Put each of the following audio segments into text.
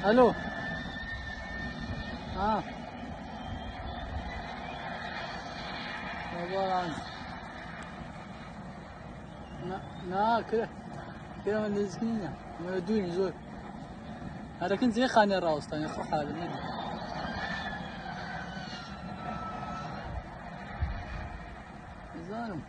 الو. ها عبارة عن نا كده كده من الزكينة ما يدوني زول هذا كنت زي خاني الراوستان يا أخو حالي ندي زانو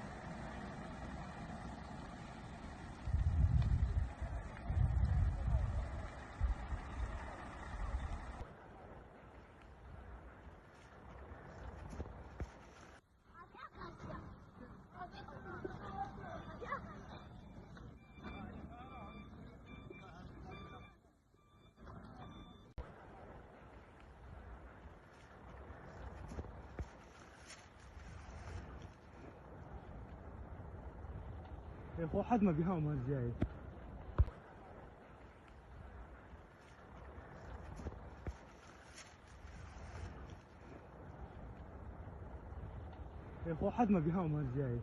يا اخو حد ما بيهاوم هالجاي. يا اخو حد ما بيهاوم هالجاي.